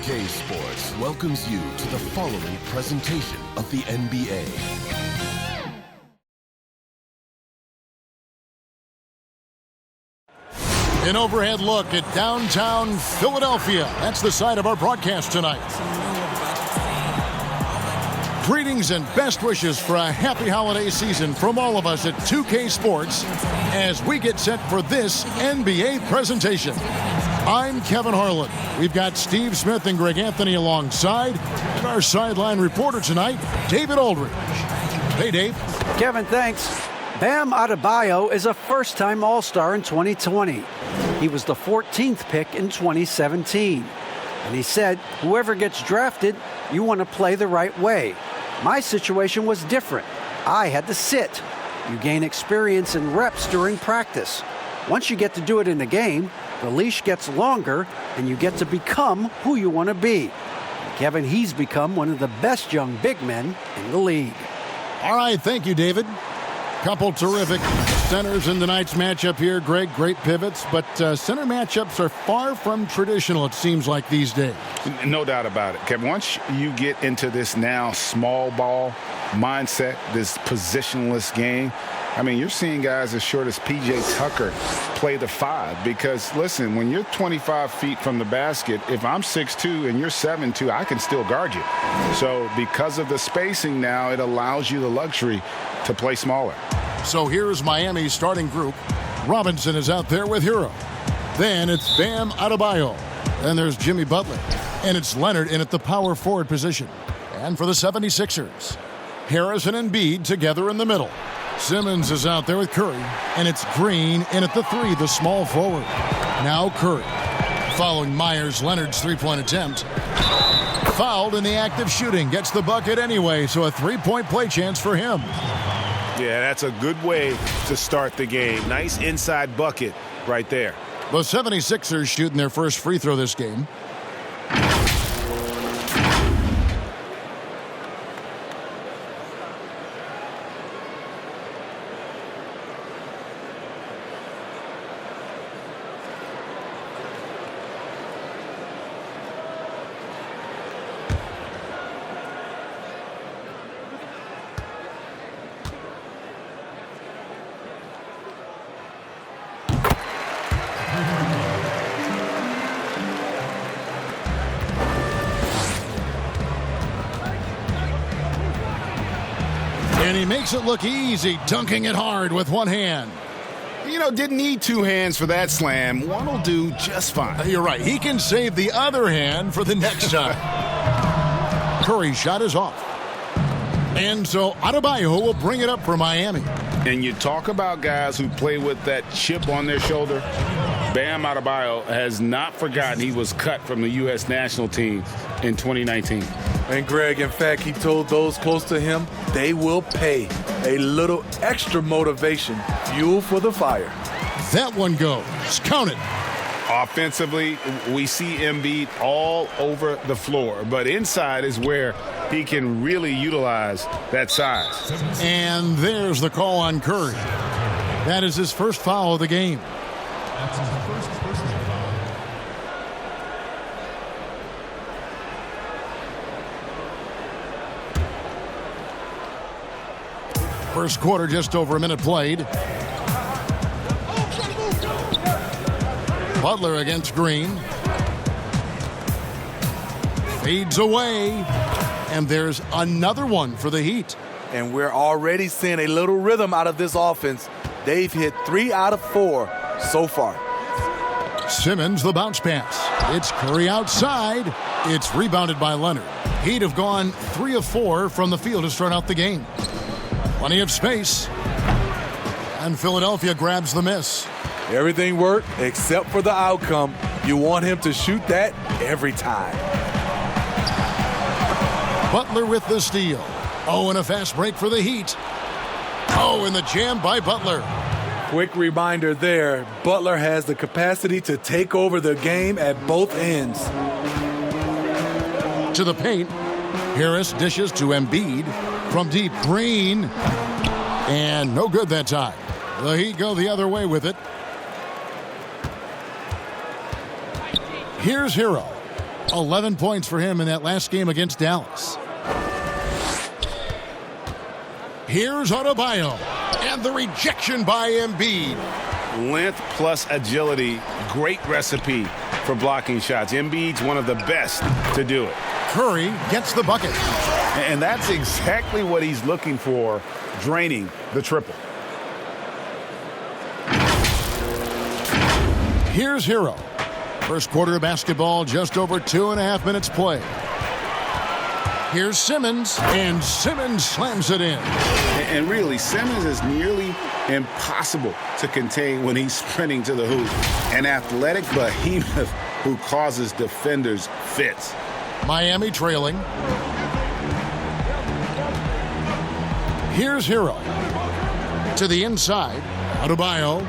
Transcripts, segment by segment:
2K Sports welcomes you to the following presentation of the NBA. An overhead look at downtown Philadelphia. That's the side of our broadcast tonight. Greetings and best wishes for a happy holiday season from all of us at 2K Sports as we get set for this NBA presentation. I'm Kevin Harlan. We've got Steve Smith and Greg Anthony alongside, and our sideline reporter tonight, David Aldridge. Hey, Dave. Kevin, thanks. Bam Adebayo is a first-time All-Star in 2020. He was the 14th pick in 2017. And he said, whoever gets drafted, you want to play the right way. My situation was different. I had to sit. You gain experience and reps during practice. Once you get to do it in a game, the leash gets longer and you get to become who you want to be. And Kevin, he's become one of the best young big men in the league. All right, thank you, David. Couple terrific centers in tonight's matchup here. Greg, great pivots, but center matchups are far from traditional, it seems like, these days. No doubt about it, Kevin. Once you get into this now small ball mindset, this positionless game, I mean, you're seeing guys as short as P.J. Tucker play the 5 because, listen, when you're 25 feet from the basket, if I'm 6'2" and you're 7'2", I can still guard you. So because of the spacing now, it allows you the luxury to play smaller. So here's Miami's starting group. Robinson is out there with Hero. Then it's Bam Adebayo. Then there's Jimmy Butler. And it's Leonard in at the power forward position. And for the 76ers, Harris and Embiid together in the middle. Simmons is out there with Curry. And it's Green in at the 3, the small forward. Now Curry. Following Myers, Leonard's three-point attempt. Fouled in the act of shooting. Gets the bucket anyway, so a three-point play chance for him. Yeah, that's a good way to start the game. Nice inside bucket right there. The 76ers shooting their first free throw this game. And he makes it look easy, dunking it hard with one hand. You know, didn't need two hands for that slam. One will do just fine. You're right. He can save the other hand for the next time. Curry's shot is off. And so Adebayo will bring it up for Miami. And you talk about guys who play with that chip on their shoulder. Bam Adebayo has not forgotten he was cut from the U.S. national team in 2019. And Greg, in fact, he told those close to him they will pay. A little extra motivation, fuel for the fire. That one goes. Count it. Offensively, we see Embiid all over the floor, but inside is where he can really utilize that size. And there's the call on Curry. That is his first foul of the game. That's his first personal foul. First quarter, just over a minute played. Butler against Green. Fades away. And there's another one for the Heat. And we're already seeing a little rhythm out of this offense. They've hit 3 out of 4 so far. Simmons, the bounce pass. It's Curry outside. It's rebounded by Leonard. Heat have gone 3 of 4 from the field to start out the game. Plenty of space. And Philadelphia grabs the miss. Everything worked except for the outcome. You want him to shoot that every time. Butler with the steal. Oh, and a fast break for the Heat. Oh, and the jam by Butler. Quick reminder there, Butler has the capacity to take over the game at both ends. To the paint. Harris dishes to Embiid. From deep, Green. And no good that time. The Heat go the other way with it. Here's Hero. 11 points for him in that last game against Dallas. Here's Adebayo, and the rejection by Embiid. Length plus agility, great recipe for blocking shots. Embiid's one of the best to do it. Curry gets the bucket. And that's exactly what he's looking for, draining the triple. Here's Hero. First quarter of basketball, just over 2.5 minutes play. Here's Simmons, and Simmons slams it in. And really, Simmons is nearly impossible to contain when he's sprinting to the hoop. An athletic behemoth who causes defenders fits. Miami trailing. Here's Hero. To the inside. Adebayo.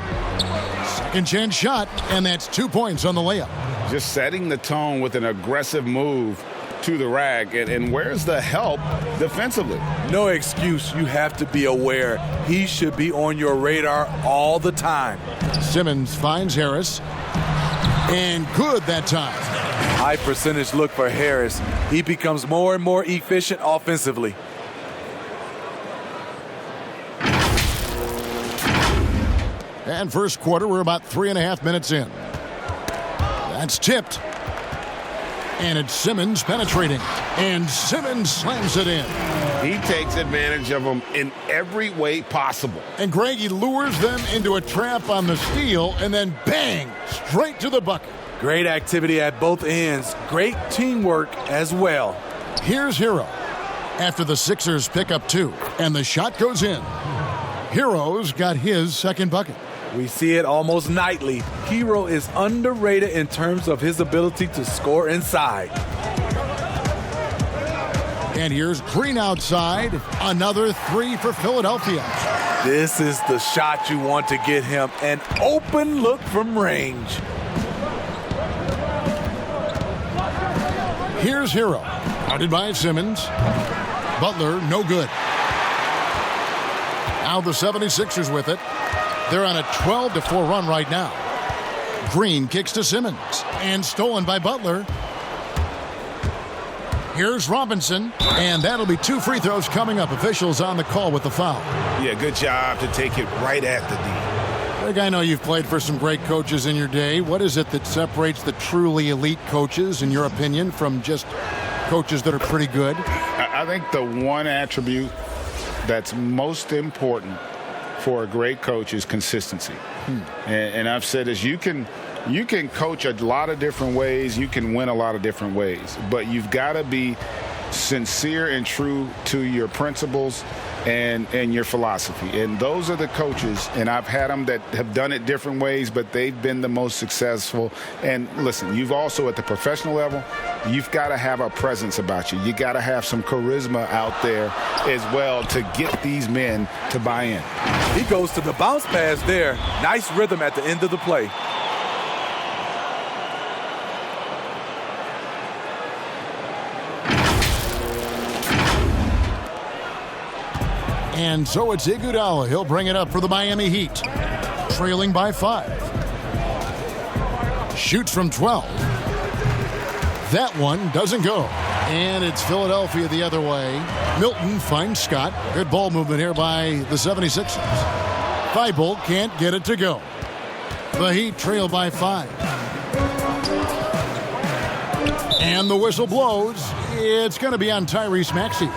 Second chance shot, and that's 2 points on the layup. Just setting the tone with an aggressive move to the rack. And where's the help defensively? No excuse. You have to be aware. He should be on your radar all the time. Simmons finds Harris. And good that time. High percentage look for Harris. He becomes more and more efficient offensively. And first quarter, we're about 3.5 minutes in. That's tipped. And it's Simmons penetrating. And Simmons slams it in. He takes advantage of them in every way possible. And Greg, he lures them into a trap on the steal, and then bang, straight to the bucket. Great activity at both ends. Great teamwork as well. Here's Hero. After the Sixers pick up 2, and the shot goes in. Hero's got his second bucket. We see it almost nightly. Hero is underrated in terms of his ability to score inside. And here's Green outside. Another 3 for Philadelphia. This is the shot you want to get him. An open look from range. Here's Hero. Guarded by Simmons. Butler, no good. Now the 76ers with it. They're on a 12-4 run right now. Green kicks to Simmons. And stolen by Butler. Here's Robinson. And that'll be 2 free throws coming up. Officials on the call with the foul. Yeah, good job to take it right at the D. Greg, I know you've played for some great coaches in your day. What is it that separates the truly elite coaches, in your opinion, from just coaches that are pretty good? I think the one attribute that's most important for a great coach is consistency. And I've said this, you can coach a lot of different ways, you can win a lot of different ways, but you've got to be sincere and true to your principles and your philosophy. And those are the coaches, and I've had them that have done it different ways, but they've been the most successful. And listen, you've also at the professional level, you've got to have a presence about you. You got to have some charisma out there as well to get these men to buy in. He goes to the bounce pass there. Nice rhythm at the end of the play. And so it's Iguodala. He'll bring it up for the Miami Heat. Trailing by 5. Shoots from 12. That one doesn't go. And it's Philadelphia the other way. Milton finds Scott. Good ball movement here by the 76ers. Thibault can't get it to go. The Heat trail by 5. And the whistle blows. It's going to be on Tyrese Maxey.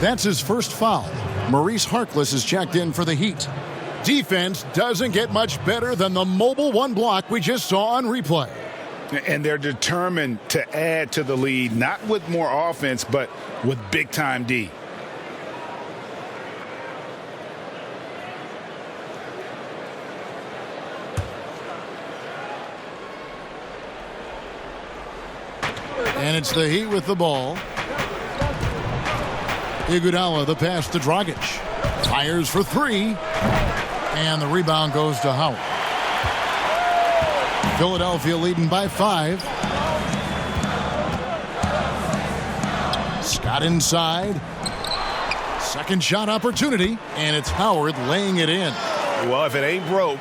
That's his first foul. Maurice Harkless is checked in for the Heat. Defense doesn't get much better than the mobile one block we just saw on replay. And they're determined to add to the lead, not with more offense, but with big-time D. And it's the Heat with the ball. Iguodala, the pass to Dragic. Fires for 3. And the rebound goes to Howard. Philadelphia leading by 5. Scott inside. Second shot opportunity. And it's Howard laying it in. Well, if it ain't broke,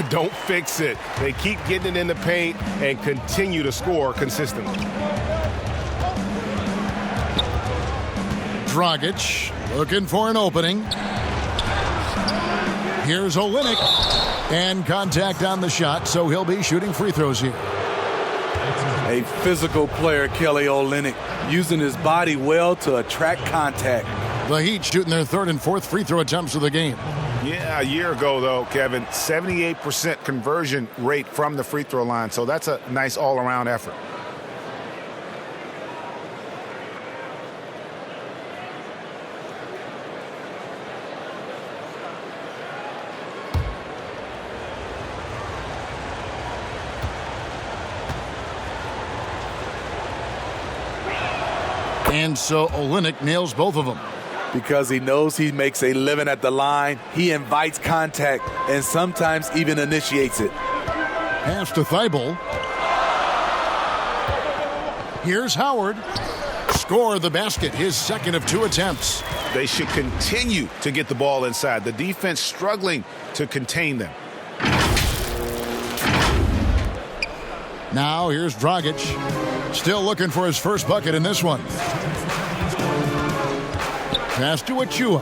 don't fix it. They keep getting it in the paint and continue to score consistently. Dragic looking for an opening. Here's Olynyk. And contact on the shot, so he'll be shooting free throws here. A physical player, Kelly Olynyk, using his body well to attract contact. The Heat shooting their third and fourth free throw attempts of the game. Yeah, a year ago, though, Kevin, 78% conversion rate from the free throw line, so that's a nice all-around effort. And so Olynyk nails both of them. Because he knows he makes a living at the line, he invites contact and sometimes even initiates it. Pass to Thibault. Here's Howard. Score the basket, his second of 2 attempts. They should continue to get the ball inside. The defense struggling to contain them. Now here's Dragic. Still looking for his first bucket in this one. Pass to Achua.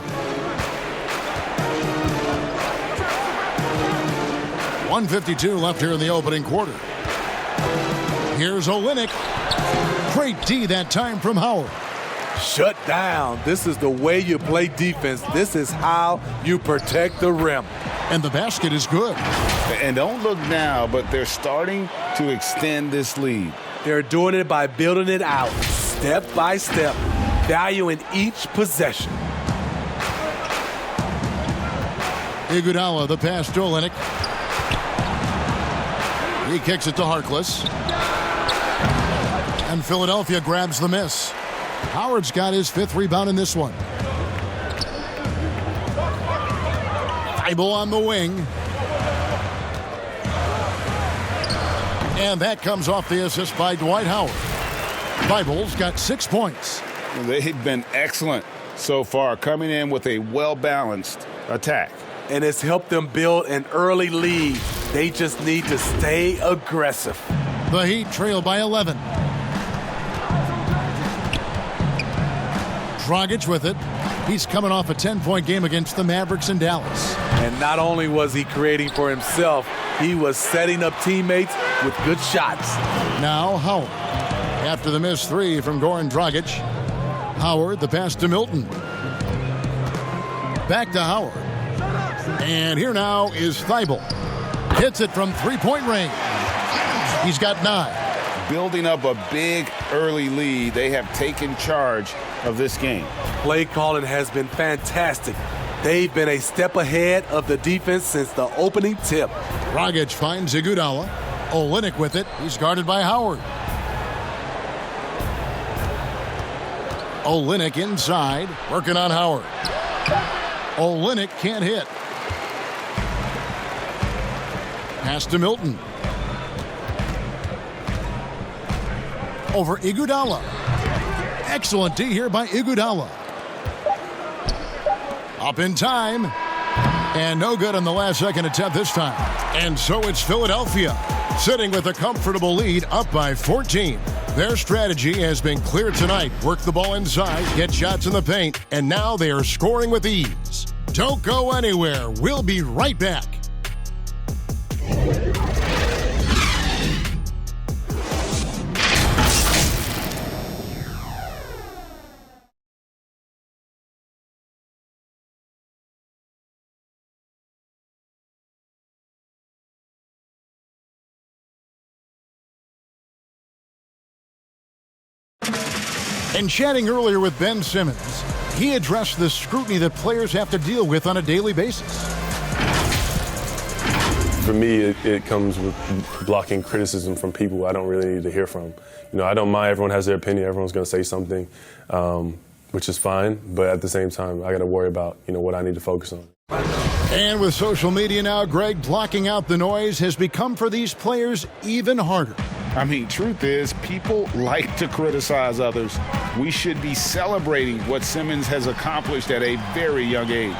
1:52 left here in the opening quarter. Here's Olynyk. Great D that time from Howard. Shut down. This is the way you play defense. This is how you protect the rim. And the basket is good. And don't look now, but they're starting to extend this lead. They're doing it by building it out, step by step, valuing each possession. Iguodala, the pass to Olynyk. He kicks it to Harkless. And Philadelphia grabs the miss. Howard's got his 5th rebound in this one. Thibault on the wing. And that comes off the assist by Dwight Howard. Thibault's got 6 points. They've been excellent so far, coming in with a well-balanced attack. And it's helped them build an early lead. They just need to stay aggressive. The Heat trail by 11. Dragic with it. He's coming off a 10-point game against the Mavericks in Dallas. And not only was he creating for himself, he was setting up teammates with good shots. Now Howard. After the missed 3 from Goran Dragic. Howard, the pass to Milton. Back to Howard. And here now is Thibault. Hits it from 3-point range. He's got 9. Building up a big early lead, they have taken charge of this game. Play calling has been fantastic. They've been a step ahead of the defense since the opening tip. Dragic finds Iguodala. Olynyk with it. He's guarded by Howard. Olynyk inside, working on Howard. Olynyk can't hit. Pass to Milton. Over Iguodala. Excellent D here by Iguodala. Up in time. And no good on the last second attempt this time. And so it's Philadelphia, sitting with a comfortable lead, up by 14. Their strategy has been clear tonight. Work the ball inside, get shots in the paint, and now they are scoring with ease. Don't go anywhere. We'll be right back. And chatting earlier with Ben Simmons, he addressed the scrutiny that players have to deal with on a daily basis. For me, it comes with blocking criticism from people I don't really need to hear from. You know, I don't mind. Everyone has their opinion. Everyone's going to say something, which is fine. But at the same time, I got to worry about, what I need to focus on. And with social media now, Greg, blocking out the noise has become for these players even harder. I mean, truth is, people like to criticize others. We should be celebrating what Simmons has accomplished at a very young age.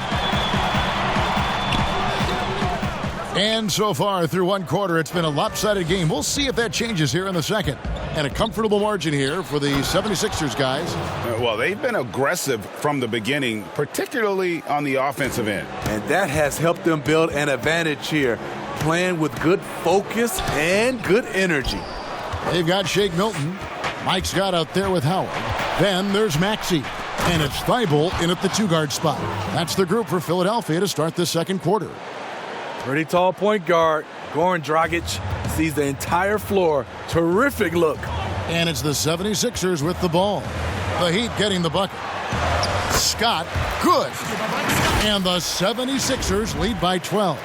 And so far through one quarter, it's been a lopsided game. We'll see if that changes here in the second. And a comfortable margin here for the 76ers guys. Well, they've been aggressive from the beginning, particularly on the offensive end. And that has helped them build an advantage here, playing with good focus and good energy. They've got Shake Milton. Mike Scott out there with Howard. Then there's Maxey. And it's Thibault in at the two-guard spot. That's the group for Philadelphia to start the second quarter. Pretty tall point guard. Goran Dragic sees the entire floor. Terrific look. And it's the 76ers with the ball. The Heat getting the bucket. Scott, good. And the 76ers lead by 12.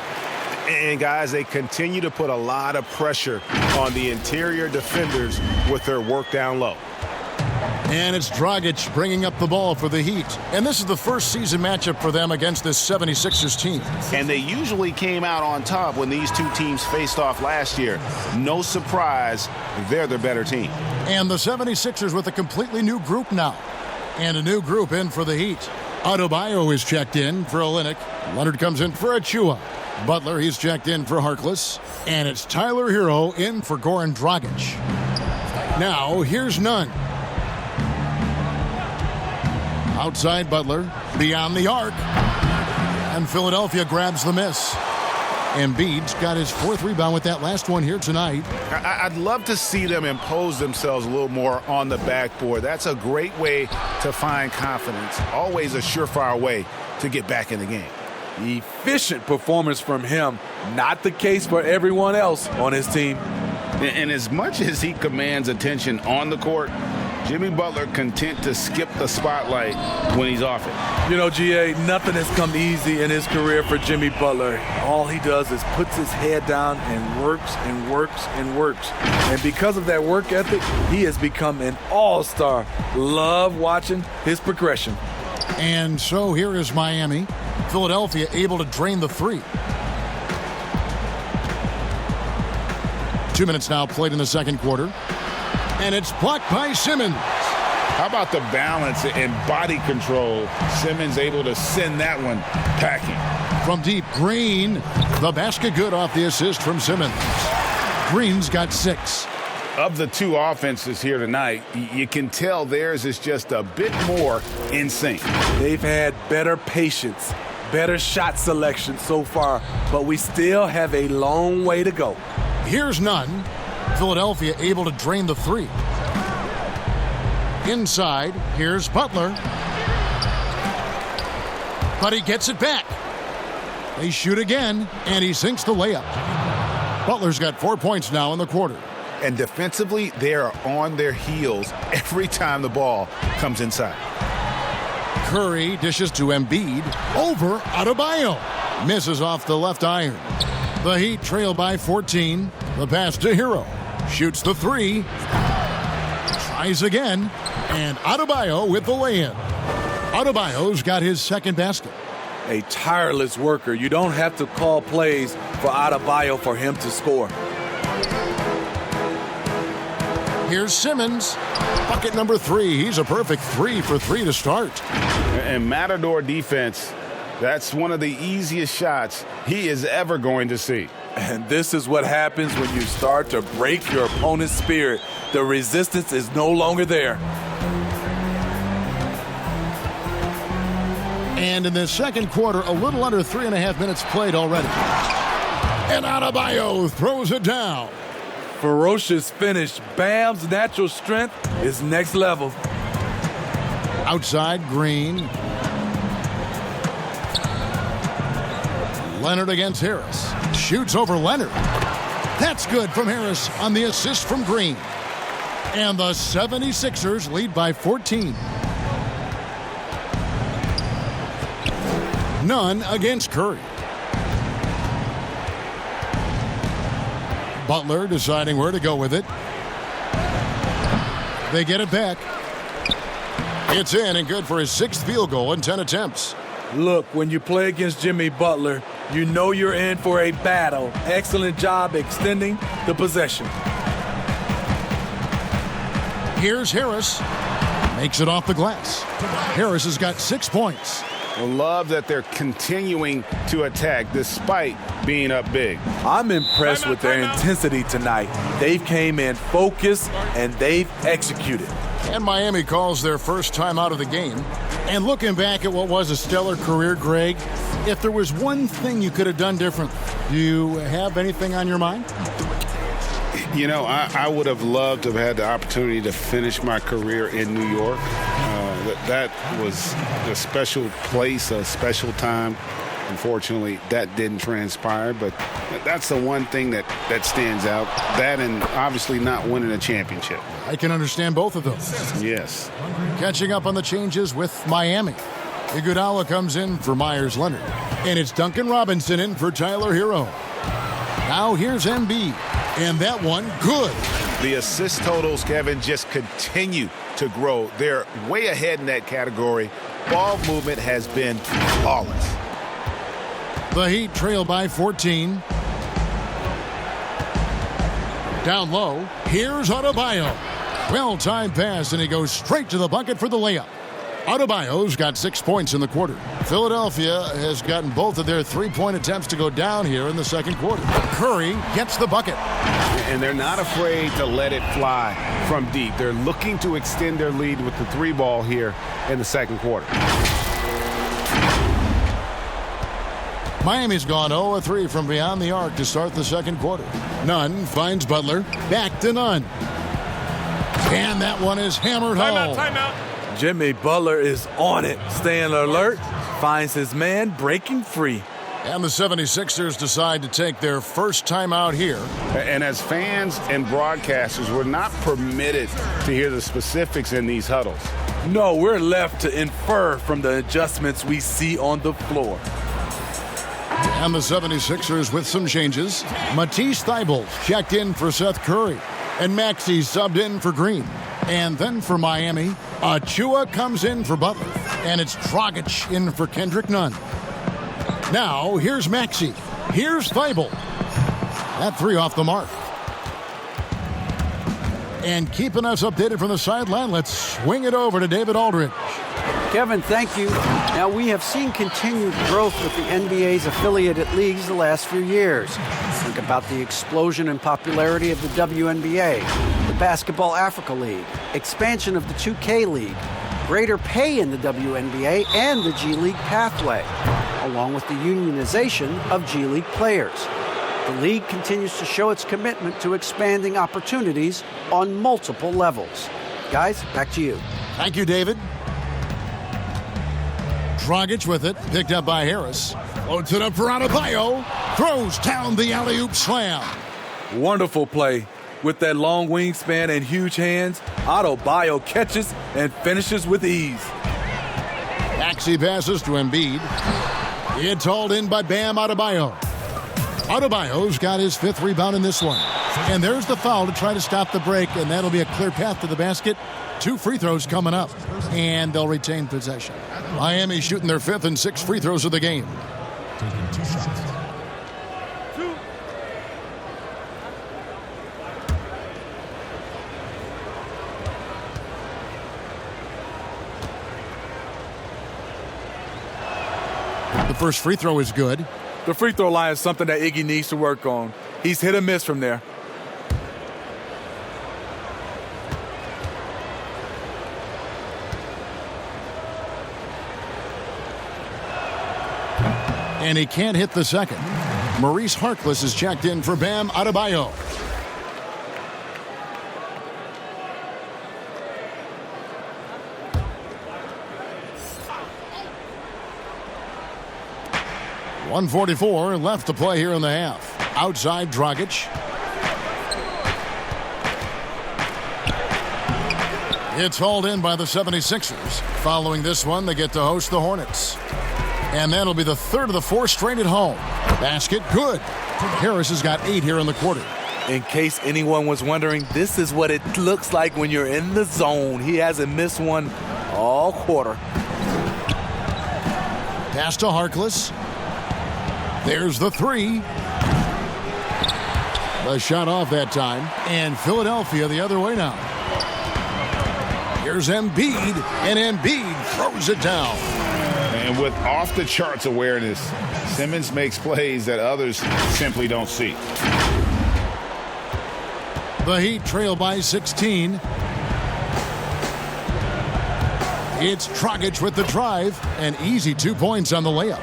And, guys, they continue to put a lot of pressure on the interior defenders with their work down low. And it's Dragic bringing up the ball for the Heat. And this is the first season matchup for them against this 76ers team. And they usually came out on top when these two teams faced off last year. No surprise, they're the better team. And the 76ers with a completely new group now. And a new group in for the Heat. Adebayo is checked in for Olynyk. Leonard comes in for Achua. Butler, he's checked in for Harkless. And it's Tyler Hero in for Goran Dragic. Now, here's Nunn. Outside Butler, beyond the arc. And Philadelphia grabs the miss. Embiid's got his fourth rebound with that last one here tonight. I'd love to see them impose themselves a little more on the backboard. That's a great way to find confidence. Always a surefire way to get back in the game. Efficient performance from him. Not the case for everyone else on his team. And as much as he commands attention on the court, Jimmy Butler content to skip the spotlight when he's off it. You know, GA, nothing has come easy in his career for Jimmy Butler. All he does is puts his head down and works and works and works. And because of that work ethic, he has become an all-star. Love watching his progression. And so here is Miami. Philadelphia able to drain the three. 2 minutes now played in the second quarter. And it's blocked by Simmons. How about the balance and body control? Simmons able to send that one packing. From deep, Green. The basket good off the assist from Simmons. Green's got 6. Of the two offenses here tonight, you can tell theirs is just a bit more in sync. They've had better patience, better shot selection so far, but we still have a long way to go. Here's Nunn. Philadelphia able to drain the three. Inside, here's Butler. But he gets it back. They shoot again, and he sinks the layup. Butler's got 4 points now in the quarter. And defensively, they are on their heels every time the ball comes inside. Curry dishes to Embiid. Over Adebayo. Misses off the left iron. The Heat trail by 14. The pass to Hero. Shoots the three. Tries again. And Adebayo with the lay-in. Adebayo's got his second basket. A tireless worker. You don't have to call plays for Adebayo for him to score. Here's Simmons. Bucket number 3. He's a perfect 3 for 3 to start. And Matador defense, that's one of the easiest shots he is ever going to see. And this is what happens when you start to break your opponent's spirit. The resistance is no longer there. And in the second quarter, a little under 3.5 minutes played already. And Adebayo throws it down. Ferocious finish. Bam's natural strength is next level. Outside, Green. Leonard against Harris. Shoots over Leonard. That's good from Harris on the assist from Green. And the 76ers lead by 14. Nunn against Curry. Butler deciding where to go with it. They get it back. It's in and good for his 6th field goal in 10 attempts. Look, when you play against Jimmy Butler, you know you're in for a battle. Excellent job extending the possession. Here's Harris. Makes it off the glass. Harris has got 6 points. Love that they're continuing to attack despite being up big. I'm impressed with their intensity tonight. They've came in focused and they've executed. And Miami calls their first time out of the game. And looking back at what was a stellar career, Greg, if there was one thing you could have done different, do you have anything on your mind? You know, I would have loved to have had the opportunity to finish my career in New York. That was a special place, a special time. Unfortunately, that didn't transpire, but that's the one thing that stands out. That and obviously not winning a championship. I can understand both of those. Yes. Catching up on the changes with Miami. Iguodala comes in for Myers Leonard. And it's Duncan Robinson in for Tyler Hero. Now here's Embiid. And that one, good. The assist totals, Kevin, just continue to grow. They're way ahead in that category. Ball movement has been flawless. The Heat trail by 14. Down low, here's Adebayo. Well-timed pass, and he goes straight to the bucket for the layup. Adebayo's got 6 points in the quarter. Philadelphia has gotten both of their three-point attempts to go down here in the second quarter. Curry gets the bucket. And they're not afraid to let it fly from deep. They're looking to extend their lead with the three ball here in the second quarter. Miami's gone 0-3 from beyond the arc to start the second quarter. Nunn finds Butler. Back to Nunn. And that one is hammered home. Timeout. Jimmy Butler is on it, staying alert, finds his man breaking free. And the 76ers decide to take their first time out here. And as fans and broadcasters, we're not permitted to hear the specifics in these huddles. No, we're left to infer from the adjustments we see on the floor. And the 76ers with some changes. Matisse Thybulle checked in for Seth Curry. And Maxey subbed in for Green. And then for Miami, Achua comes in for Butler. And it's Dragic in for Kendrick Nunn. Now, here's Maxey. Here's Thybulle. That three off the mark. And keeping us updated from the sideline, let's swing it over to David Aldridge. Kevin, thank you. Now, we have seen continued growth with the NBA's affiliated leagues the last few years. Think about the explosion in popularity of the WNBA, the Basketball Africa League, expansion of the 2K League, greater pay in the WNBA and the G League pathway, along with the unionization of G League players. The league continues to show its commitment to expanding opportunities on multiple levels. Guys, back to you. Thank you, David. Dragic with it, picked up by Harris. Loads it up for Adebayo. Throws down the alley-oop slam. Wonderful play. With that long wingspan and huge hands, Adebayo catches and finishes with ease. Maxey passes to Embiid. It's hauled in by Bam Adebayo. Adebayo's got his fifth rebound in this one. And there's the foul to try to stop the break, and that'll be a clear path to the basket. 2 free throws coming up, and they'll retain possession. Miami shooting their 5th and 6th free throws of the game. The first free throw is good. The free throw line is something that Iggy needs to work on. He's hit or miss from there. And he can't hit the second. Maurice Harkless is checked in for Bam Adebayo. .144 left to play here in the half. Outside Dragic. It's hauled in by the 76ers. Following this one, they get to host the Hornets. And that'll be the 3rd of the 4 straight at home. Basket, good. Harris has got 8 here in the quarter. In case anyone was wondering, this is what it looks like when you're in the zone. He hasn't missed one all quarter. Pass to Harkless. There's the 3. The shot off that time. And Philadelphia the other way now. Here's Embiid, and Embiid throws it down. And with off-the-charts awareness, Simmons makes plays that others simply don't see. The Heat trail by 16. It's Dragic with the drive. An easy 2 points on the layup.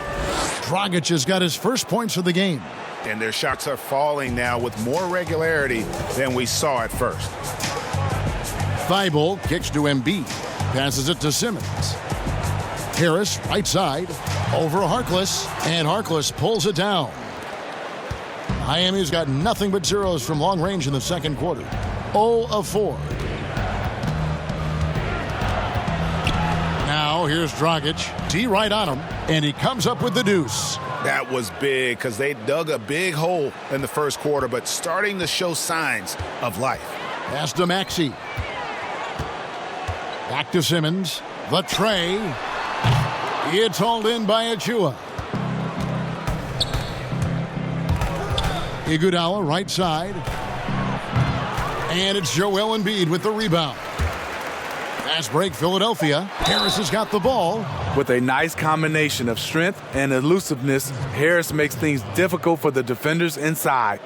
Dragic has got his first points of the game. And their shots are falling now with more regularity than we saw at first. Thibault kicks to Embiid. Passes it to Simmons. Harris, right side, over Harkless, and Harkless pulls it down. Miami's got nothing but zeros from long range in the second quarter. 0 of 4. Now here's Dragic. D right on him, and he comes up with the deuce. That was big because they dug a big hole in the first quarter, but starting to show signs of life. Pass to Maxey. Back to Simmons. The tray. It's hauled in by Achua. Iguodala right side. And it's Joel Embiid with the rebound. Fast break, Philadelphia. Harris has got the ball. With a nice combination of strength and elusiveness, Harris makes things difficult for the defenders inside.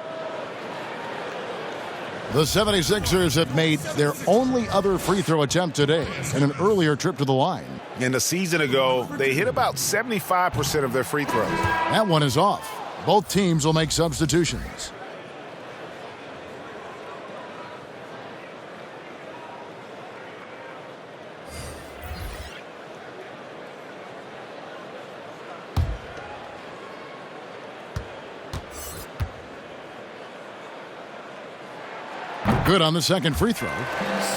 The 76ers have made their only other free throw attempt today in an earlier trip to the line. And a season ago, they hit about 75% of their free throws. That one is off. Both teams will make substitutions. Good on the second free throw.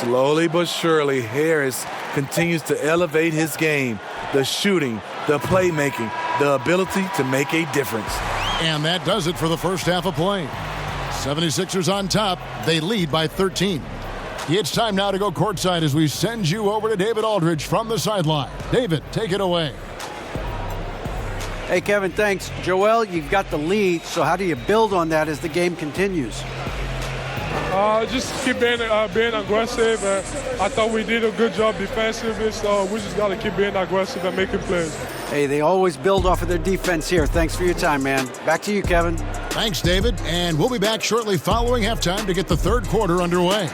Slowly but surely, Harris continues to elevate his game. The shooting, the playmaking, the ability to make a difference. And that does it for the first half of play. 76ers on top. They lead by 13. It's time now to go courtside as we send you over to David Aldridge from the sideline. David, take it away. Hey, Kevin, thanks. Joel, you've got the lead, so how do you build on that as the game continues? Just keep being aggressive. I thought we did a good job defensively, so we just got to keep being aggressive and making plays. Hey, they always build off of their defense here. Thanks for your time, man. Back to you, Kevin. Thanks, David. And we'll be back shortly following halftime to get the third quarter underway.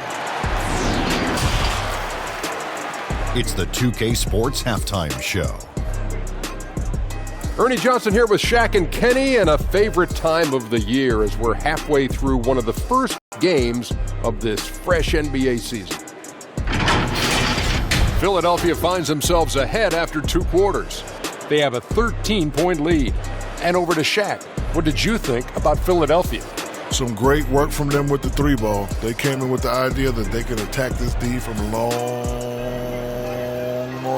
It's the 2K Sports Halftime Show. Ernie Johnson here with Shaq and Kenny, and a favorite time of the year as we're halfway through one of the first games of this fresh NBA season. Philadelphia finds themselves ahead after 2 quarters. They have a 13-point lead. And over to Shaq. What did you think about Philadelphia? Some great work from them with the 3 ball. They came in with the idea that they could attack this D from long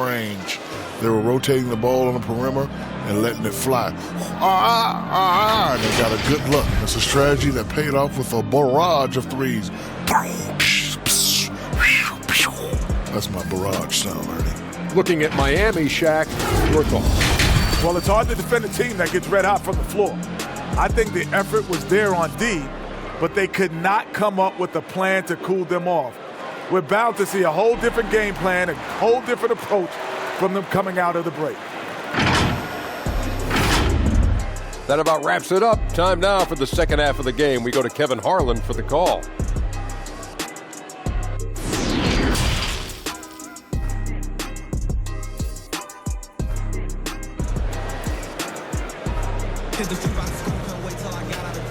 range. They were rotating the ball on the perimeter and letting it fly. And they got a good look. It's a strategy that paid off with a barrage of threes. That's my barrage sound, Ernie. Looking at Miami, Shaq, your thoughts? Well, it's hard to defend a team that gets red hot from the floor. I think the effort was there on D, but they could not come up with a plan to cool them off. We're bound to see a whole different game plan, a whole different approach from them coming out of the break. That about wraps it up. Time now for the second half of the game. We go to Kevin Harlan for the call.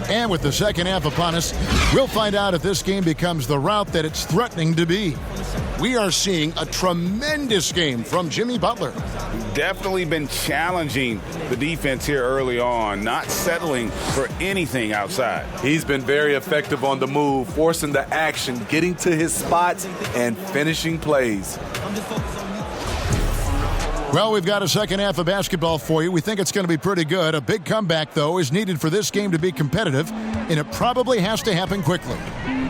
And with the second half upon us, we'll find out if this game becomes the route that it's threatening to be. We are seeing a tremendous game from Jimmy Butler. Definitely been challenging the defense here early on, not settling for anything outside. He's been very effective on the move, forcing the action, getting to his spots, and finishing plays. Well, we've got a second half of basketball for you. We think it's going to be pretty good. A big comeback, though, is needed for this game to be competitive, and it probably has to happen quickly.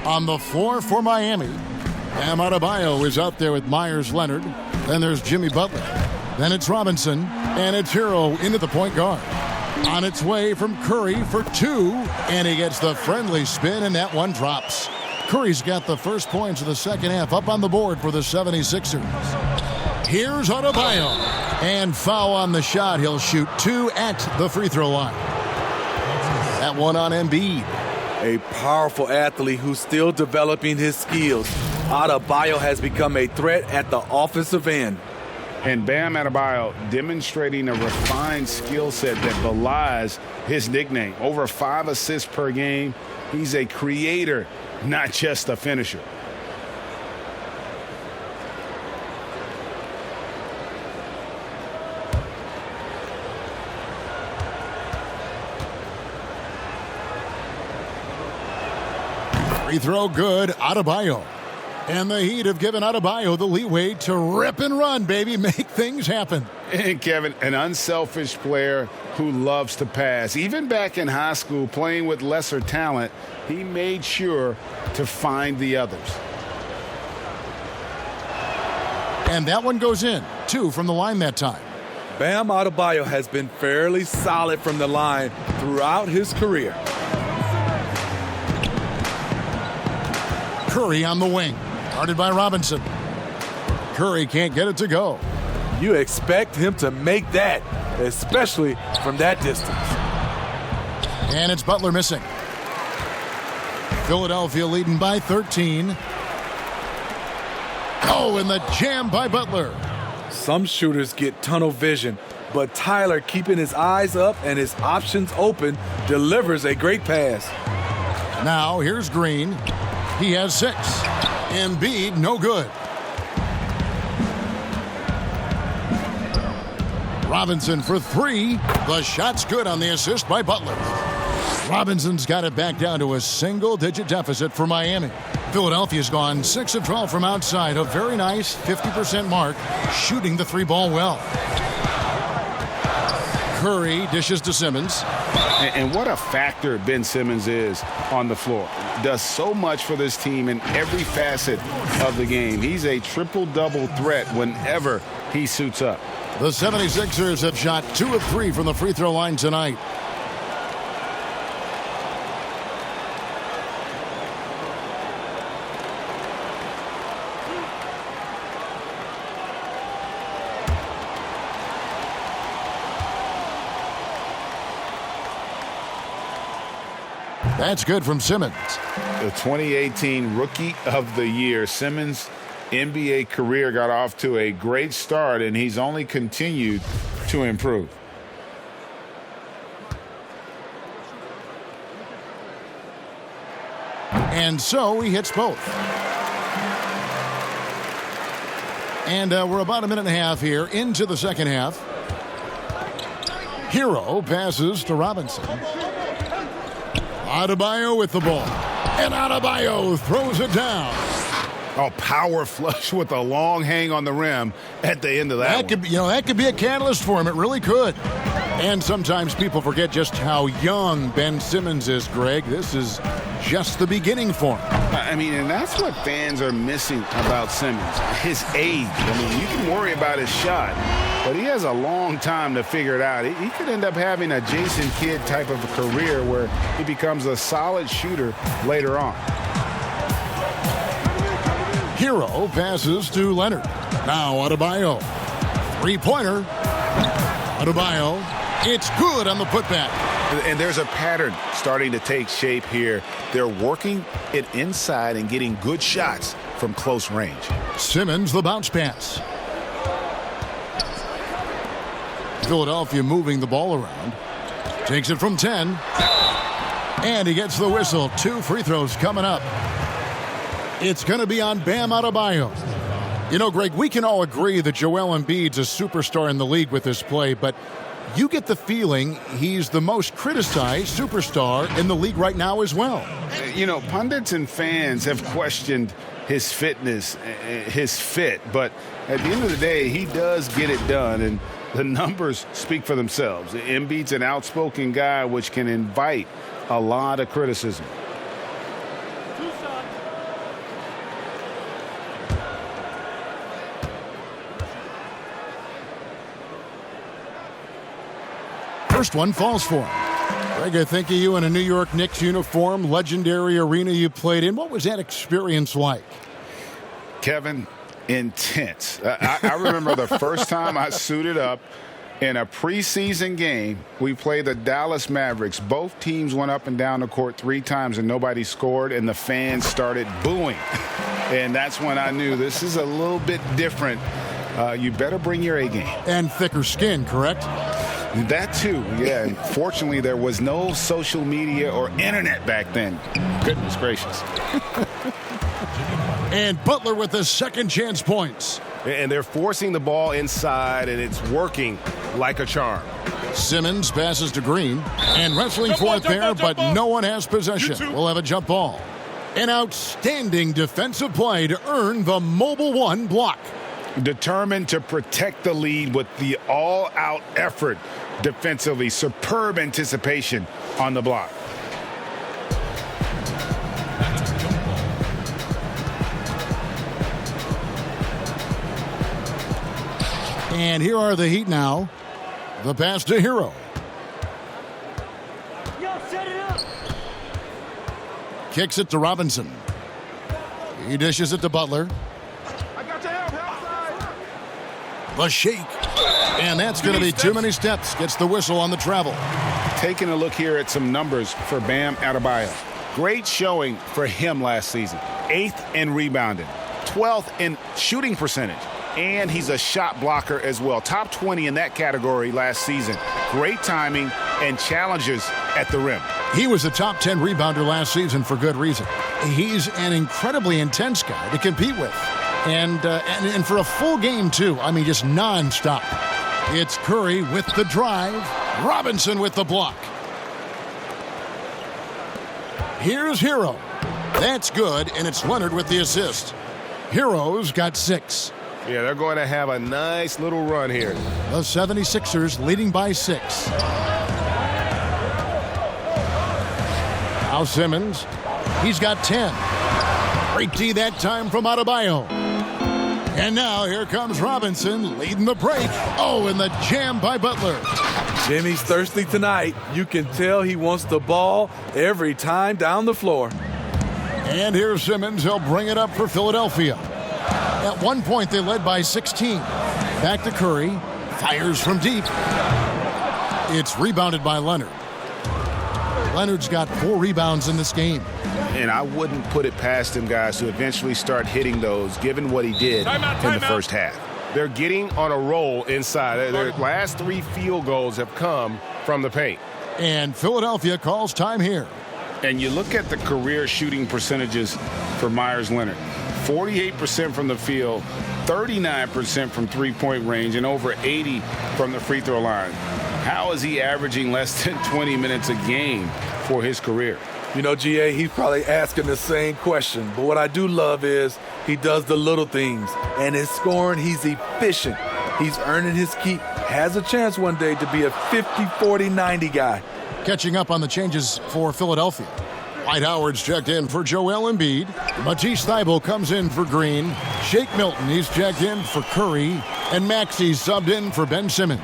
On the floor for Miami, Bam Adebayo is out there with Myers Leonard. Then there's Jimmy Butler. Then it's Robinson, and it's Hero into the point guard. On its way from Curry for 2, and he gets the friendly spin, and that one drops. Curry's got the first points of the second half up on the board for the 76ers. Here's Adebayo. And foul on the shot. He'll shoot 2 at the free throw line. That one on Embiid. A powerful athlete who's still developing his skills. Adebayo has become a threat at the offensive end. And Bam Adebayo demonstrating a refined skill set that belies his nickname. Over 5 assists per game. He's a creator, not just a finisher. Free throw good, Adebayo. And the Heat have given Adebayo the leeway to rip and run, baby. Make things happen. And Kevin, an unselfish player who loves to pass. Even back in high school, playing with lesser talent, he made sure to find the others. And that one goes in. 2 from the line that time. Bam Adebayo has been fairly solid from the line throughout his career. Curry on the wing. Guarded by Robinson. Curry can't get it to go. You expect him to make that, especially from that distance. And it's Butler missing. Philadelphia leading by 13. Oh, and the jam by Butler. Some shooters get tunnel vision, but Tyler, keeping his eyes up and his options open, delivers a great pass. Now here's Green. He has 6. Embiid, no good. Robinson for 3. The shot's good on the assist by Butler. Robinson's got it back down to a single-digit deficit for Miami. Philadelphia's gone 6 of 12 from outside. A very nice 50% mark, shooting the 3-ball well. Curry dishes to Simmons. And what a factor Ben Simmons is on the floor. Does so much for this team in every facet of the game. He's a triple-double threat whenever he suits up. The 76ers have shot 2 of 3 from the free throw line tonight. That's good from Simmons. The 2018 Rookie of the Year. Simmons' NBA career got off to a great start, and he's only continued to improve. And so he hits both. And we're about a minute and a half here into the second half. Hero passes to Robinson. Adebayo with the ball. And Adebayo throws it down. Oh, power flush with a long hang on the rim at the end of that could, that could be a catalyst for him. It really could. And sometimes people forget just how young Ben Simmons is, Greg. This is just the beginning for him. I mean, and that's what fans are missing about Simmons, his age. I mean, you can worry about his shot, but he has a long time to figure it out. He could end up having a Jason Kidd type of a career where he becomes a solid shooter later on. Hero passes to Leonard. Now Adebayo. 3-pointer. Adebayo. It's good on the putback. And there's a pattern starting to take shape here. They're working it inside and getting good shots from close range. Simmons, the bounce pass. Philadelphia moving the ball around. Takes it from 10. And he gets the whistle. 2 free throws coming up. It's going to be on Bam Adebayo. You know, Greg, we can all agree that Joel Embiid's a superstar in the league with this play, but you get the feeling he's the most criticized superstar in the league right now as well. You know, pundits and fans have questioned his fitness, his fit, but at the end of the day, he does get it done, and the numbers speak for themselves. Embiid's an outspoken guy, which can invite a lot of criticism. First one falls for him. Greg, I think of you in a New York Knicks uniform, legendary arena you played in. What was that experience like? Kevin, intense. I remember the first time I suited up in a preseason game. We played the Dallas Mavericks. Both teams went up and down the court 3 times and nobody scored, and the fans started booing. And that's when I knew this is a little bit different. You better bring your A game. And thicker skin, correct? That too, yeah. And fortunately, there was no social media or internet back then. Goodness gracious. And Butler with the second chance points. And they're forcing the ball inside, and it's working like a charm. Simmons passes to Green, and wrestling for it there, but no one has possession. We'll have a jump ball. An outstanding defensive play to earn the Mobile One block. Determined to protect the lead with the all-out effort defensively. Superb anticipation on the block. And here are the Heat now. The pass to Hero. Kicks it to Robinson. He dishes it to Butler. The shake. And that's going to be too many steps. Gets the whistle on the travel. Taking a look here at some numbers for Bam Adebayo. Great showing for him last season. 8th in rebounding. 12th in shooting percentage. And he's a shot blocker as well. Top 20 in that category last season. Great timing and challenges at the rim. He was a top 10 rebounder last season for good reason. He's an incredibly intense guy to compete with. And for a full game, too. I mean, just nonstop. It's Curry with the drive. Robinson with the block. Here's Hero. That's good, and it's Leonard with the assist. Hero's got 6. Yeah, they're going to have a nice little run here. The 76ers leading by 6. Now Simmons. He's got 10. Great D that time from Adebayo. And now here comes Robinson leading the break. Oh, and the jam by Butler. Jimmy's thirsty tonight. You can tell he wants the ball every time down the floor. And here's Simmons. He'll bring it up for Philadelphia. At one point, they led by 16. Back to Curry. Fires from deep. It's rebounded by Leonard. Leonard's got 4 rebounds in this game. And I wouldn't put it past him, guys, to eventually start hitting those, given what he did in the first half. They're getting on a roll inside. Their last 3 field goals have come from the paint. And Philadelphia calls time here. And you look at the career shooting percentages for Myers Leonard. 48% from the field, 39% from three-point range, and over 80 from the free throw line. How is he averaging less than 20 minutes a game for his career? You know, GA, he's probably asking the same question. But what I do love is he does the little things. And his scoring, he's efficient. He's earning his keep. Has a chance one day to be a 50, 40, 90 guy. Catching up on the changes for Philadelphia. Dwight Howard's checked in for Joel Embiid. Matisse Thybulle comes in for Green. Shake Milton, he's checked in for Curry. And Maxey's subbed in for Ben Simmons.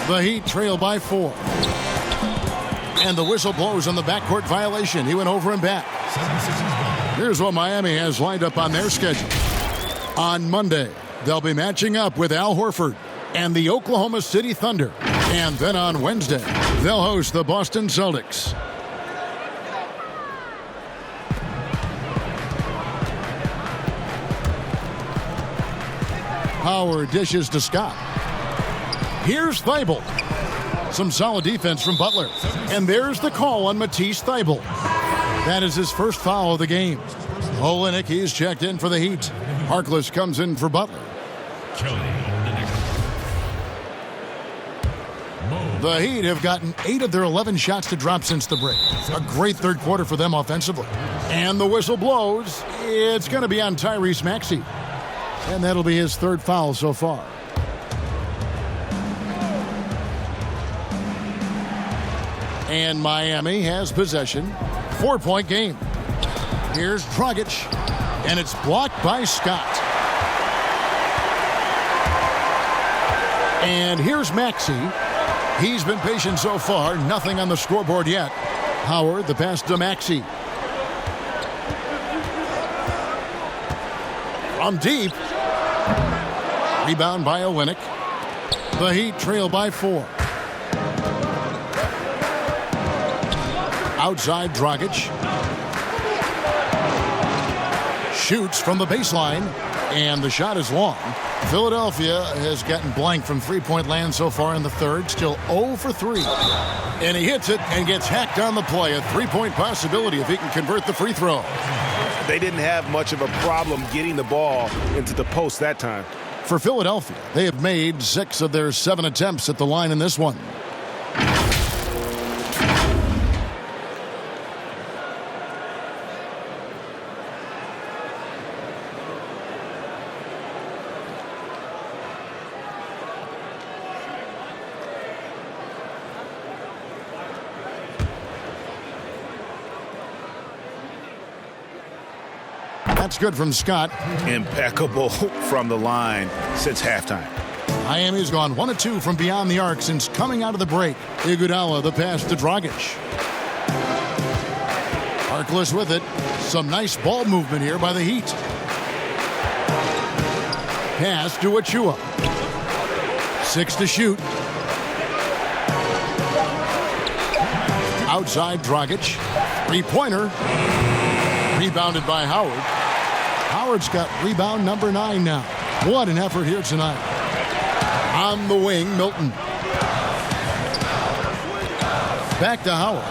The Heat trail by 4. And the whistle blows on the backcourt violation. He went over and back. Here's what Miami has lined up on their schedule. On Monday, they'll be matching up with Al Horford and the Oklahoma City Thunder. And then on Wednesday, they'll host the Boston Celtics. Howard dishes to Scott. Here's Thybulle. Some solid defense from Butler. And there's the call on Matisse Thybulle. That is his first foul of the game. Olenek, he's checked in for the Heat. Harkless comes in for Butler. The Heat have gotten 8 of their 11 shots to drop since the break. A great third quarter for them offensively. And the whistle blows. It's going to be on Tyrese Maxey. And that'll be his 3rd foul so far. And Miami has possession. 4-point game. Here's Dragic. And it's blocked by Scott. And here's Maxey. He's been patient so far. Nothing on the scoreboard yet. Howard, the pass to Maxey. From deep. Rebound by Olynyk. The Heat trail by 4. Outside Dragic. Shoots from the baseline, and the shot is long. Philadelphia has gotten blank from three-point land so far in the third, still 0 for 3. And he hits it and gets hacked on the play. A three-point possibility if he can convert the free throw. They didn't have much of a problem getting the ball into the post that time. For Philadelphia, they have made 6 of their 7 attempts at the line in this one. That's good from Scott. Impeccable from the line since halftime. Miami's gone 1 of 2 from beyond the arc since coming out of the break. Iguodala the pass to Dragic. Harkless with it. Some nice ball movement here by the Heat. Pass to Achua. 6 to shoot. Outside Dragic. Three-pointer. Rebounded by Howard. Howard's got rebound number 9 now. What an effort here tonight. On the wing, Milton. Back to Howard.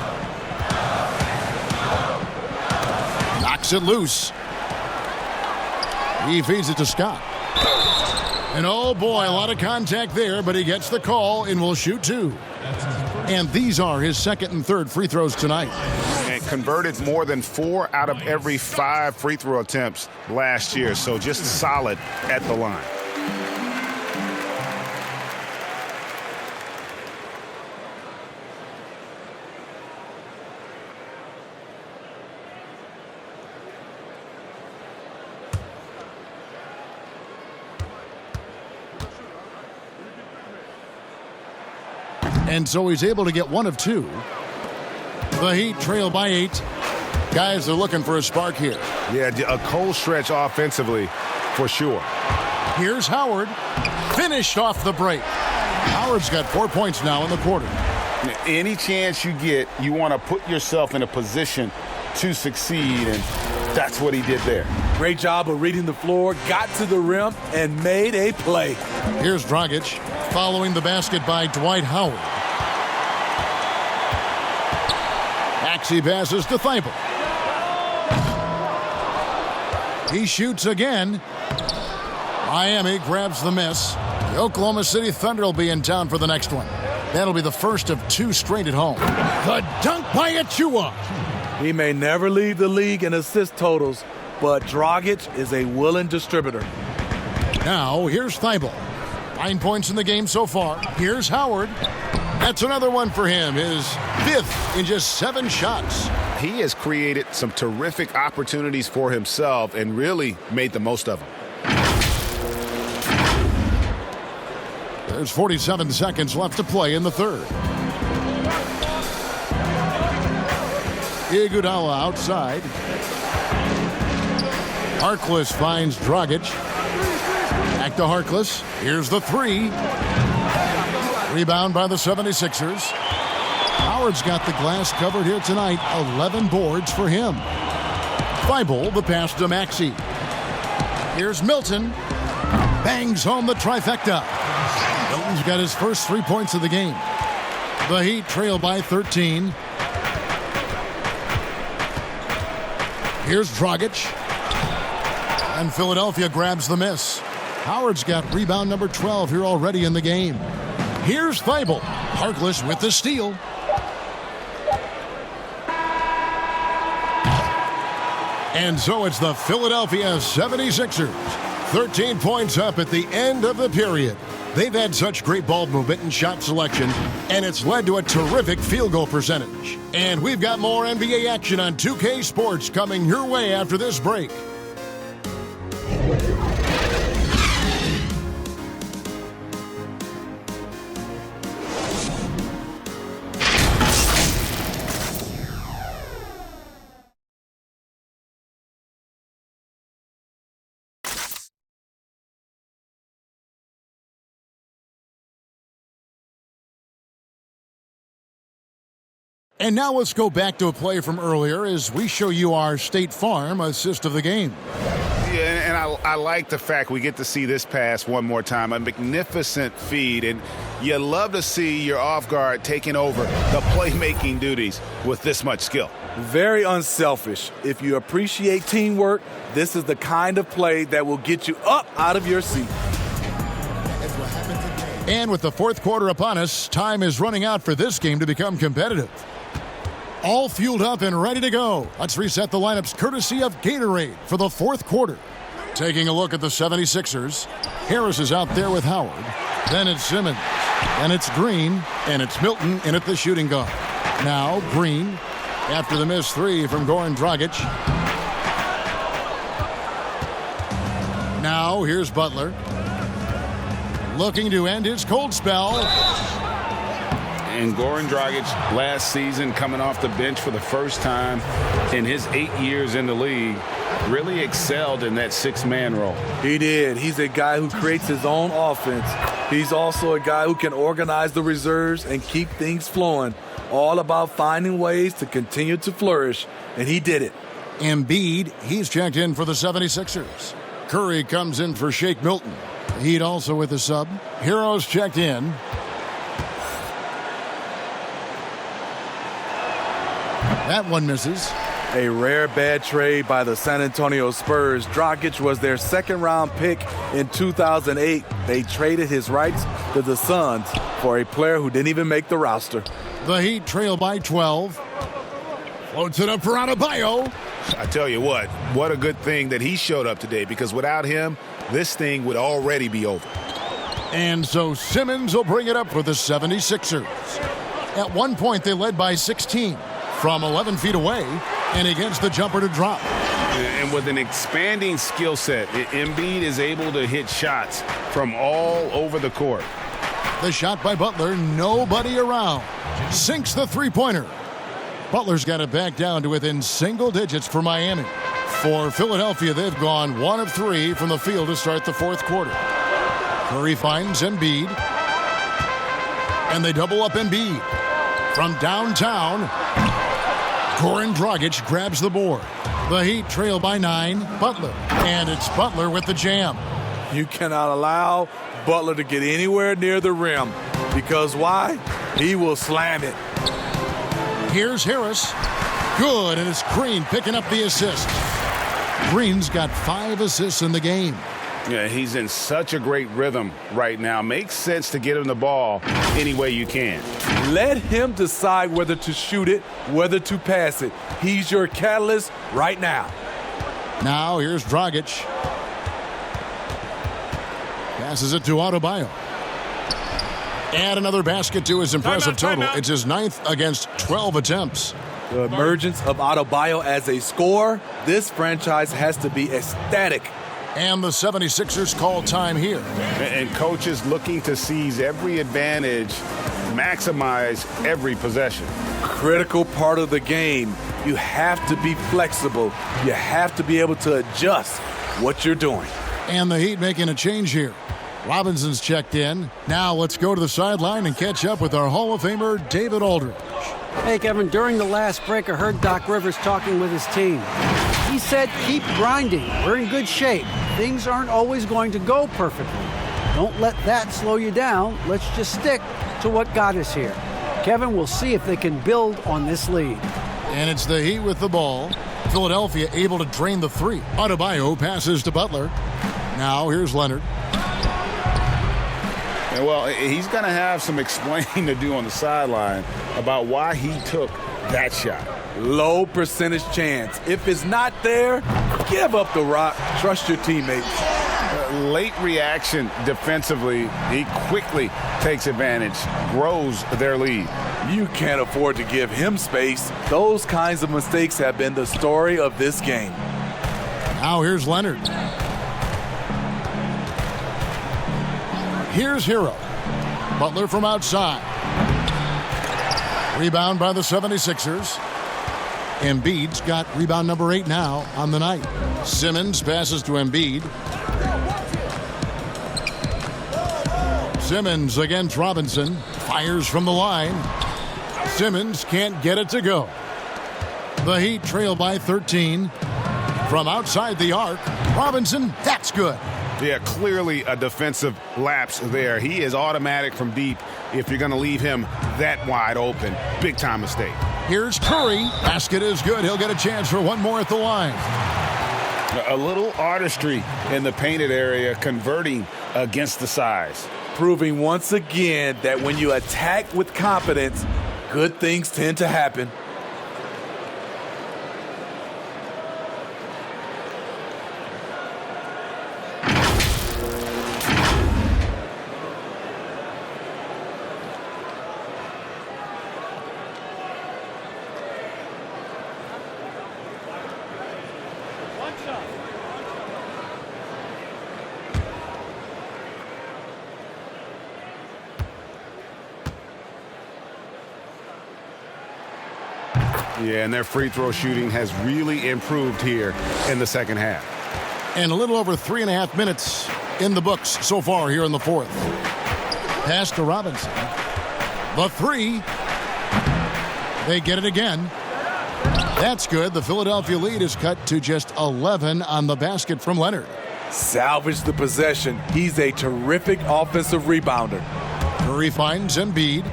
Knocks it loose. He feeds it to Scott. And oh boy, a lot of contact there, but he gets the call and will shoot 2. And these are his second and third free throws tonight. And converted more than 4 out of every 5 free throw attempts last year. So just solid at the line. And so he's able to get 1 of 2. The Heat trail by 8. Guys are looking for a spark here. Yeah, a cold stretch offensively for sure. Here's Howard. Finished off the break. Howard's got 4 points now in the quarter. Any chance you get, you want to put yourself in a position to succeed, and that's what he did there. Great job of reading the floor, got to the rim, and made a play. Here's Dragic following the basket by Dwight Howard. Maxey passes to Thibault. He shoots again. Miami grabs the miss. The Oklahoma City Thunder will be in town for the next one. That'll be the first of 2 straight at home. The dunk by Achua. He may never lead the league in assist totals, but Dragic is a willing distributor. Now, here's Thibault. 9 points in the game so far. Here's Howard. That's another one for him. His 5th in just 7 shots. He has created some terrific opportunities for himself and really made the most of them. There's 47 seconds left to play in the third. Iguodala outside. Harkless finds Dragic. Back to Harkless. Here's the 3. Rebound by the 76ers. Howard's got the glass covered here tonight. 11 boards for him. Thibault the pass to Maxey. Here's Milton. Bangs home the trifecta. Milton's got his first 3 points of the game. The Heat trail by 13. Here's Dragic. And Philadelphia grabs the miss. Howard's got rebound number 12 here already in the game. Here's Thibault. Harkless with the steal. And so it's the Philadelphia 76ers. 13 points up at the end of the period. They've had such great ball movement and shot selection, and it's led to a terrific field goal percentage. And we've got more NBA action on 2K Sports coming your way after this break. And now let's go back to a play from earlier as we show you our State Farm assist of the game. Yeah, and I like the fact we get to see this pass one more time. A magnificent feed, and you love to see your off guard taking over the playmaking duties with this much skill. Very unselfish. If you appreciate teamwork, this is the kind of play that will get you up out of your seat. And with the fourth quarter upon us, time is running out for this game to become competitive. All fueled up and ready to go. Let's reset the lineups courtesy of Gatorade for the fourth quarter. Taking a look at the 76ers. Harris is out there with Howard. Then it's Simmons. Then it's Green. And it's Milton in at the shooting guard. Now Green after the missed three from Goran Dragic. Now here's Butler. Looking to end his cold spell. And Goran Dragic last season coming off the bench for the first time in his 8 years in the league really excelled in that six-man role. He did. He's a guy who creates his own offense. He's also a guy who can organize the reserves and keep things flowing. All about finding ways to continue to flourish, and he did it. Embiid, he's checked in for the 76ers. Curry comes in for Shake Milton. Heat also with the sub. Heroes checked in. That one misses. A rare bad trade by the San Antonio Spurs. Dragic was their second-round pick in 2008. They traded his rights to the Suns for a player who didn't even make the roster. The Heat trail by 12. Floats it up for Adebayo. I tell you what a good thing that he showed up today, because without him, this thing would already be over. And so Simmons will bring it up for the 76ers. At one point, they led by 16 from 11 feet away, and he gets the jumper to drop. And with an expanding skill set, Embiid is able to hit shots from all over the court. The shot by Butler, nobody around. Sinks the three-pointer. Butler's got it back down to within single digits for Miami. For Philadelphia, they've gone 1 of 3 from the field to start the fourth quarter. Curry finds Embiid. And they double up Embiid. From downtown, Goran Dragic grabs the board. The Heat trail by 9. Butler. And it's Butler with the jam. You cannot allow Butler to get anywhere near the rim. Because why? He will slam it. Here's Harris. Good, and it's Green picking up the assist. Green's got 5 assists in the game. Yeah, he's in such a great rhythm right now. Makes sense to get him the ball any way you can. Let him decide whether to shoot it, whether to pass it. He's your catalyst right now. Now here's Dragic. Passes it to Adebayo. Add another basket to his impressive total. It's his 9th against 12 attempts. The emergence of Adebayo as a scorer, this franchise has to be ecstatic. And the 76ers call time here. And coaches looking to seize every advantage, maximize every possession. Critical part of the game. You have to be flexible. You have to be able to adjust what you're doing. And the Heat making a change here. Robinson's checked in. Now let's go to the sideline and catch up with our Hall of Famer, David Aldridge. Hey, Kevin, during the last break, I heard Doc Rivers talking with his team. He said, keep grinding. We're in good shape. Things aren't always going to go perfectly. Don't let that slow you down. Let's just stick to what got us here. Kevin, we'll see if they can build on this lead. And it's the Heat with the ball. Philadelphia able to drain the 3. Adebayo passes to Butler. Now here's Leonard. Well, he's going to have some explaining to do on the sideline about why he took that shot. Low percentage chance. If it's not there, give up the rock. Trust your teammates. Late reaction defensively. He quickly takes advantage, grows their lead. You can't afford to give him space. Those kinds of mistakes have been the story of this game. Now here's Leonard. Here's Hero. Butler from outside. Rebound by the 76ers. Embiid's got rebound number 8 now on the night. Simmons passes to Embiid. Simmons against Robinson. Fires from the line. Simmons can't get it to go. The Heat trail by 13. From outside the arc, Robinson, that's good. Yeah, clearly a defensive lapse there. He is automatic from deep if you're going to leave him that wide open. Big time mistake. Here's Curry. Basket is good. He'll get a chance for one more at the line. A little artistry in the painted area, converting against the size. Proving once again that when you attack with confidence, good things tend to happen. Yeah, and their free throw shooting has really improved here in the second half. And a little over 3.5 minutes in the books so far here in the fourth. Pass to Robinson. The three. They get it again. That's good. The Philadelphia lead is cut to just 11 on the basket from Leonard. Salvage the possession. He's a terrific offensive rebounder. Curry finds Embiid.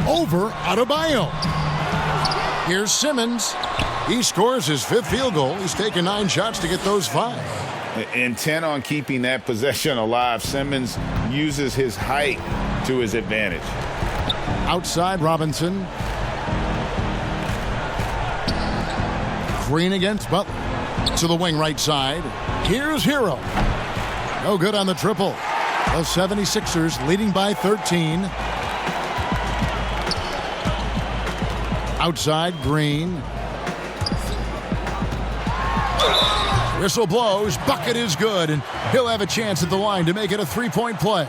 Over Adebayo. Here's Simmons. He scores his 5th field goal. He's taken 9 shots to get those 5. Intent on keeping that possession alive, Simmons uses his height to his advantage. Outside Robinson. Green against Butler. To the wing right side. Here's Hero. No good on the triple. The 76ers leading by 13. Outside, Green. Whistle blows. Bucket is good, and he'll have a chance at the line to make it a 3-point play.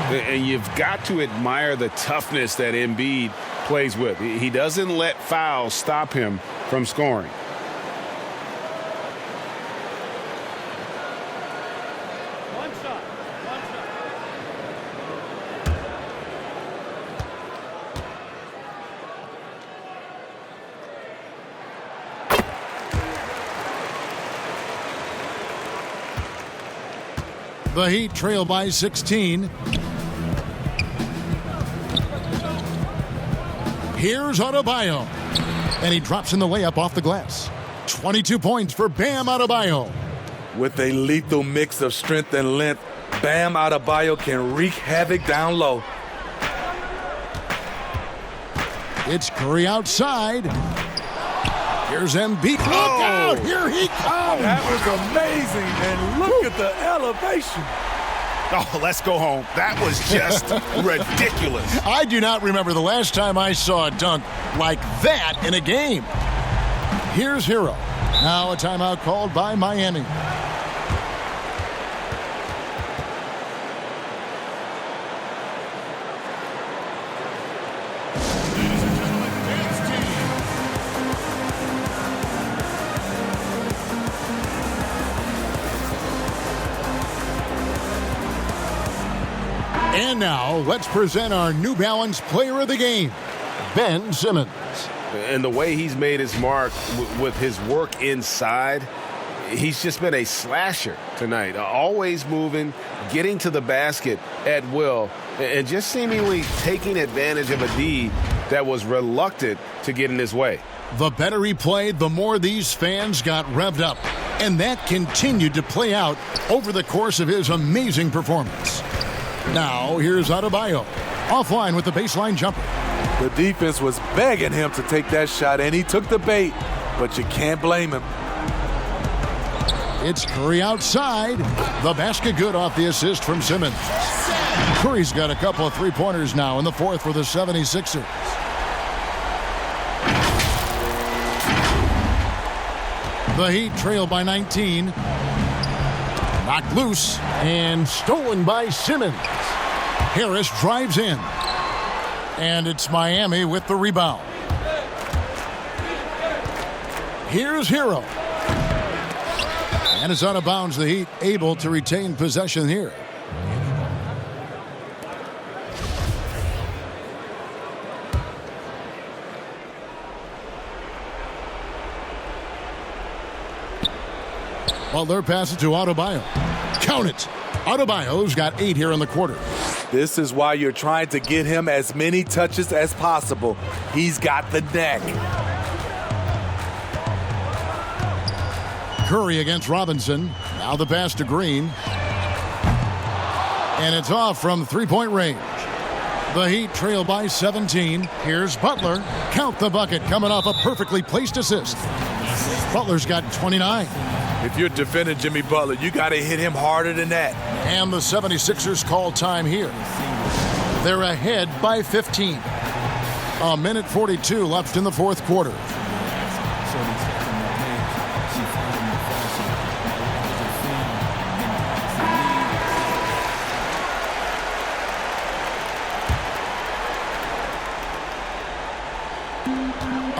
And you've got to admire the toughness that Embiid plays with. He doesn't let fouls stop him from scoring. The Heat trail by 16. Here's Adebayo. And he drops in the layup off the glass. 22 points for Bam Adebayo. With a lethal mix of strength and length, Bam Adebayo can wreak havoc down low. It's Curry outside. Here's Embiid. Look out! Here he comes! That was amazing, and look at the elevation. Oh, let's go home. That was just ridiculous. I do not remember the last time I saw a dunk like that in a game. Here's Hero. Now a timeout called by Miami. And now, let's present our New Balance Player of the Game, Ben Simmons. And the way he's made his mark with his work inside, he's just been a slasher tonight. Always moving, getting to the basket at will, and just seemingly taking advantage of a D that was reluctant to get in his way. The better he played, the more these fans got revved up. And that continued to play out over the course of his amazing performance. Now, here's Adebayo. Offline with the baseline jumper. The defense was begging him to take that shot, and he took the bait, but you can't blame him. It's Curry outside. The basket good off the assist from Simmons. Curry's got a couple of three-pointers now in the fourth for the 76ers. The Heat trail by 19. Knocked loose and stolen by Simmons. Harris drives in. And it's Miami with the rebound. Here's Hero. And it's out of bounds. The Heat able to retain possession here. Butler passes to Adebayo. Count it. Adebayo's got 8 here in the quarter. This is why you're trying to get him as many touches as possible. He's got the neck. Curry against Robinson. Now the pass to Green. And it's off from three-point range. The Heat trail by 17. Here's Butler. Count the bucket coming off a perfectly placed assist. Butler's got 29. If you're defending Jimmy Butler, you got to hit him harder than that. And the 76ers call time here. They're ahead by 15. A minute 42 left in the fourth quarter.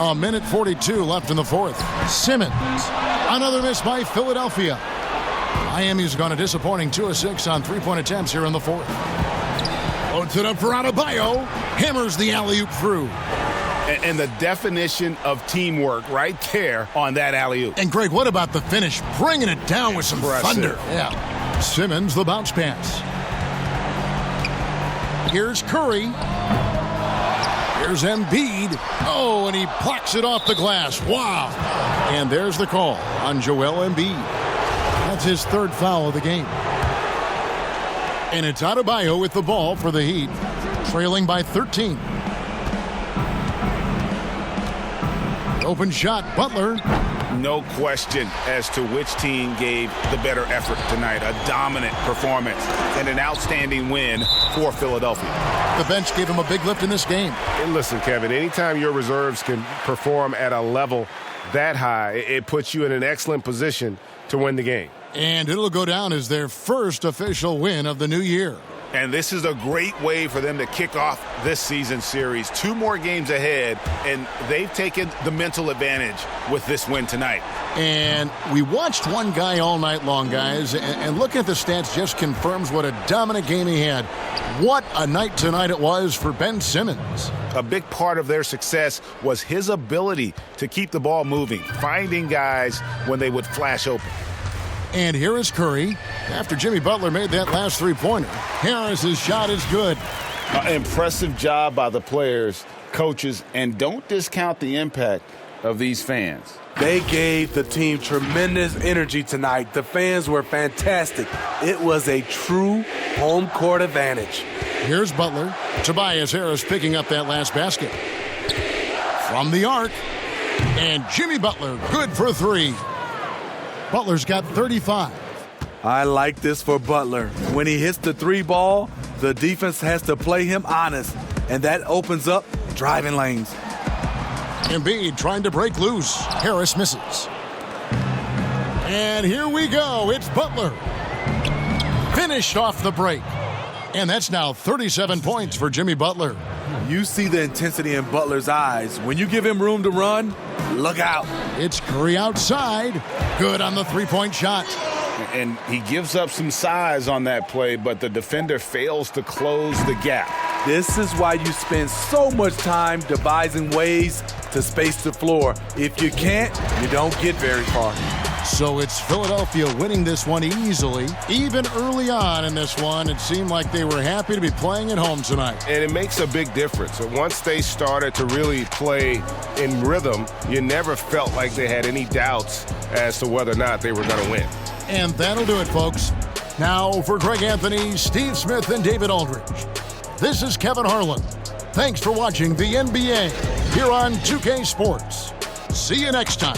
A minute 42 left in the fourth. Simmons. Another miss by Philadelphia. Miami's gone a disappointing 2 of 6 on three-point attempts here in the fourth. Loads it up for Adebayo. Hammers the alley-oop through. And the definition of teamwork right there on that alley-oop. And Greg, what about the finish? Bringing it down with some thunder. Yeah. Simmons, the bounce pass. Here's Curry. Here's Embiid. Oh, and he plucks it off the glass. Wow. And there's the call on Joel Embiid. That's his third foul of the game. And it's Adebayo with the ball for the Heat, trailing by 13. Open shot, Butler. No question as to which team gave the better effort tonight. A dominant performance and an outstanding win for Philadelphia. The bench gave him a big lift in this game. And listen, Kevin, anytime your reserves can perform at a level that high, it puts you in an excellent position to win the game. And it'll go down as their first official win of the new year. And this is a great way for them to kick off this season series. 2 more games ahead, and they've taken the mental advantage with this win tonight. And we watched one guy all night long, guys, and looking at the stats just confirms what a dominant game he had. What a night tonight it was for Ben Simmons. A big part of their success was his ability to keep the ball moving, finding guys when they would flash open. And here is Curry. After Jimmy Butler made that last three-pointer, Harris's shot is good. Impressive job by the players, coaches, and don't discount the impact of these fans. They gave the team tremendous energy tonight. The fans were fantastic. It was a true home court advantage. Here's Butler. Tobias Harris picking up that last basket. From the arc. And Jimmy Butler, good for 3. Butler's got 35. I like this for Butler. When he hits the 3 ball, the defense has to play him honest, and that opens up driving lanes. Embiid trying to break loose. Harris misses. And here we go. It's Butler. Finished off the break. And that's now 37 points for Jimmy Butler. You see the intensity in Butler's eyes. When you give him room to run, look out. It's Curry outside. Good on the three-point shot. And he gives up some size on that play, but the defender fails to close the gap. This is why you spend so much time devising ways to space the floor. If you can't, you don't get very far. So it's Philadelphia winning this one easily. Even early on in this one, it seemed like they were happy to be playing at home tonight. And it makes a big difference. Once they started to really play in rhythm, you never felt like they had any doubts as to whether or not they were going to win. And that'll do it, folks. Now for Greg Anthony, Steve Smith, and David Aldridge, this is Kevin Harlan. Thanks for watching the NBA here on 2K Sports. See you next time.